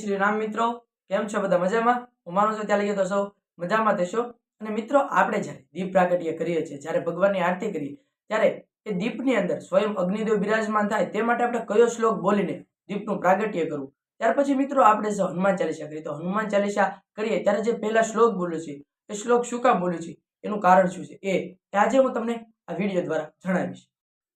श्री राम मित्रों, केम छो बधा मजामां? हूँ मानु छुं त्यारे तो सौ मजामां थशो। अने मित्रों, आपणे ज्यारे दीप प्रागट्य करीए छीए, ज्यारे भगवाननी आरती करीए त्यारे ए दीपनी अंदर स्वयं अग्निदेव बिराजमान थाय ते माटे आपणे कयो श्लोक बोलीने दीपनुं प्रागट्य करवुं। त्यार पछी मित्रों आपणे जो हनुमान चालीसा करीए तो हनुमान चालीसा करीए त्यारे जे पहेला श्लोक बोल्यो छे ए श्लोक शुं काम बोल्यो छे एनुं कारण शुं छे ए आजे हूँ तमने आ विडियो द्वारा जणावीश।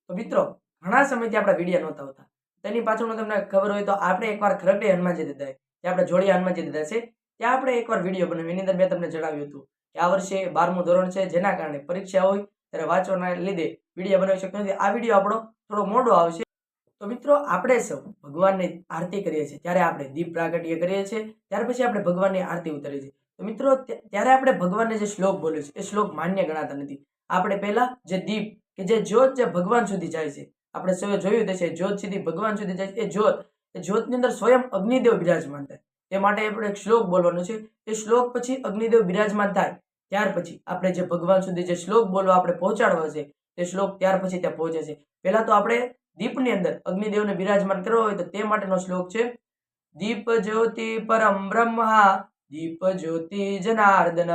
तो मित्रों, घणा समयथी आपणा विडियो नहोता आवता, तेनी पाछळनुं तमने खबर होय तो आपणे एकवार खरगडे हनुमानजी दादाए जे आपणे जोड़िया हनुमानजी दादा छे त्यां आपणे एकवार विडियो बनाव्यो। एनी अंदर मैं तमने जणाव्युं हतुं के आ वर्षे 12मुं धोरण छे, जेना कारणे परीक्षा होय त्यारे वांचवाना लीधे विडियो बनावी शकतो नथी। आ विडियो आपणो थोड़ो मोडो आवशे। तो मित्रों, आपणे सौ भगवाननी आरती करीए छीए त्यारे आपणे दीप प्रागट्य करीए छीए, त्यार पछी आपणे भगवाननी आरती उतारीए छीए। तो मित्रों, त्यारे आपणे भगवानने जे श्लोक बोल्यो छे ए श्लोक मान्य गणाता नथी। आपणे पहेला जे दीप के जे ज्योत जे भगवान सुधी जाय छे, आपणे सौए जोयुं हशे ज्योत सुधी भगवान सुधी जाय छे, ए ज्योतनी अंदर स्वयं अग्निदेव बिराजमान थाय ते माटे आपणे एक श्लोक बोलવાનો छे। ए श्लोक पछी अग्निदेव बिराजमान थाय त्यार पछी आपणे जे भगवान सुधी जे श्लोक बोलवा आपणे पहोंचाडवा छे ते श्लोक त्यार पछी त्यां पहोंचे छे। पहेला तो आपणे दीपनी अंदर अग्निदेवने बिराजमान करवा होय तो ते माटेनो श्लोक छे, दीप ज्योति परम ब्रह्मा दीप ज्योति जनार्दन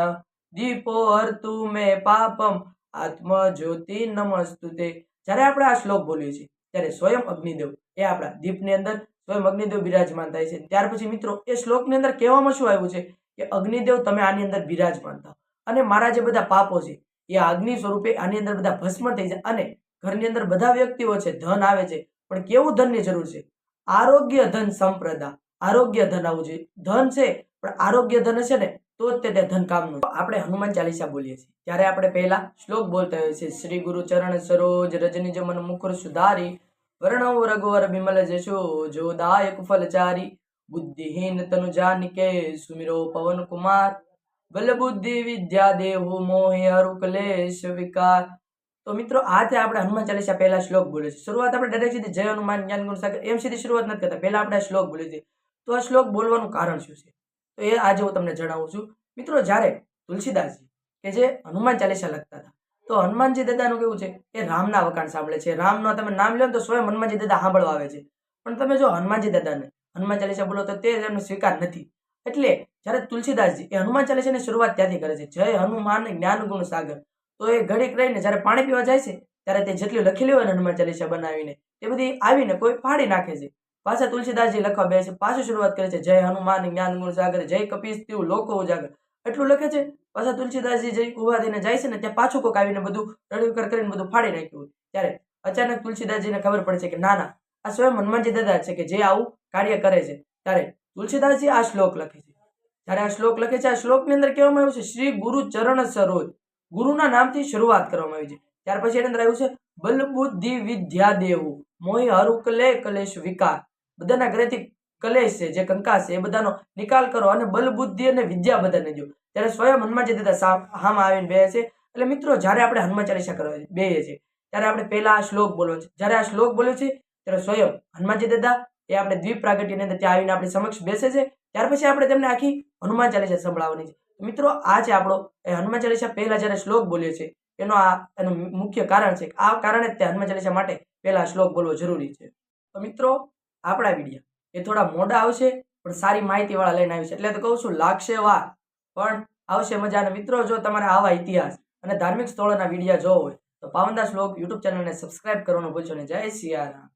दीपो हरतु मे पापम आत्म ज्योति नमस्तुते। ज्यारे आपणे आ श्लोक बोलीए छीए त्यारे स्वयं अग्निदेव ए आपणा दीपनी अंदर स्वयं अग्निदेव बिराजमान थाय छे। त्यार पछी मित्रों ए श्लोकनी अंदर कहेवामां शुं आव्युं छे के अग्निदेव तमे आनी अंदर बिराजमान थाओ अने मारा जे बधा पापो छे ए अग्नि स्वरूपे आनी अंदर बधा भस्म थई जाय अने घरनी अंदर बधा व्यक्तिओ छे धन आवे छे पण केवुं धननी जरूर छे? आरोग्य धन संप्रदा, आरोग्य धन आवुं जोईए। धन छे पण आरोग्य धन हशे ने तो ज ते धन कामनुं। आपणे हनुमान चालीसा बोलीए छीए त्यारे आपणे पहेला श्लोक बोलता होय छे, श्री गुरु चरण सरोज रजनिज मन मुकुर सुधारी वर्णव रघुवर बिमल जशो जो दायक फलचारी बुद्धिहीन तनु जानिके सुमिरो पवन कुमार बल बुद्धि विद्या देहु मोहे हरु क्लेश विकार। तो मित्रों, आ थे आपणे हनुमान चालीसा पहेला श्लोक बोल्यो छे। शुरुआत आपणे डायरेक्ट सीधी जय हनुमान ज्ञान गुण सागर एम सीधी शुरुआत नथी करता, पहेला आपणे श्लोक बोल्यो छे। तो आ श्लोक बोलवानुं कारण शुं छे तो ए आज हुं तमने जणावुं छुं। मित्रों, ज्यारे तुलसीदासजी के जे हनुमान चालीसा लखता हता तो हनुमानजी दादानुं केवुं छे ए रामना वखाण सांभळे छे। रामनो तमे नाम ल्यो ने तो स्वयं हनुमानजी दादा सांभळवा आवे छे, पण तमे जो हनुमानजी दादाने हनुमान चालीसा बोलो तो ते एमनो स्वीकार नथी। એટલે જ્યારે તુલસીદાસજી એ હનુમાન ચાલીસાની શરૂઆત ત્યાંથી કરે છે, જય હનુમાન જ્ઞાન ગુણ સાગર। તો એ ઘડીક રહીને જ્યારે પાણી પીવા જાય છે ત્યારે તે જેટલી લખેલી હોય ને હનુમાન ચાલીસા બનાવીને તે બધી આવીને કોઈ ફાડી નાખે છે। પાછા તુલસીદાસજી લખવા બેસે છે, પાછું શરૂઆત કરે છે, જય હનુમાન જ્ઞાન ગુણ સાગર જય કપીશ તીવ લોકો ઉજાગર, એટલું લખે છે। પાછા તુલસીદાસજી જે ઉભા થઈને જાય છે ને ત્યાં પાછું કોક આવીને બધું રડુકર કરીને બધું ફાડી નાખ્યું હોય ત્યારે અચાનક તુલસીદાસજીને ખબર પડે છે કે ના ના આ સ્વયં હનુમાનજી દાદા છે કે જે આવું કાર્ય કરે છે। ત્યારે તુલસીદાસજી આ શ્લોક લખે છે। જ્યારે આ શ્લોક લખે છે, આ શ્લોકની અંદર કહેવામાં આવ્યું છે શ્રી ગુરુ ચરણ સરોજ, ગુરુના નામથી શરૂઆત કરવામાં આવી છે। ત્યાર પછી એની અંદર આવ્યું છે બલ બુદ્ધિ વિદ્યા દેવું મોહી હરુ કલે કલેશ વિકાર, બધાના ઘરેથી કલેશ છે જે કંકાસ છે એ બધાનો નિકાલ કરો અને બલ બુદ્ધિ અને વિદ્યા બધાને દો। ત્યારે સ્વયં હનુમાનજી દાદા હામાં આવીને બેસે છે। એટલે મિત્રો, જ્યારે આપણે હનુમાન ચાલીસા કરવા બેસીએ છીએ ત્યારે આપણે પહેલા આ શ્લોક બોલવો છે। જ્યારે આ શ્લોક બોલ્યો છે ત્યારે સ્વયં હનુમાનજી દાદા એ આપણે દ્વીપ પ્રાગટ્યની અંદર ત્યાં આવીને આપણી સમક્ષ બેસે છે। ત્યાર પછી આપણે તેમને આખી હનુમાન ચાલીસા સંભળાવવાની છે। મિત્રો, આ છે આપણો એ હનુમાન ચાલીસા પહેલા જ્યારે શ્લોક બોલ્યો છે એનું મુખ્ય કારણ છે। આ કારણે જ તે હનુમાન ચાલીસા માટે પહેલા શ્લોક બોલવો જરૂરી છે। તો મિત્રો, આપણા વિડીયો એ થોડા મોડા આવશે પણ સારી માહિતી વાળા લઈને આવી છે, એટલે તો કહું છું લાગશે વાર પણ આવશે મજા। અને મિત્રો, જો તમારે આવા ઇતિહાસ અને ધાર્મિક સ્થળોના વિડીયો જોવો હોય તો પાવનદાસ વ્લોગ યુટ્યુબ ચેનલને સબસ્ક્રાઇબ કરવાનું ભૂલશો નહીં। જય સિયારામ।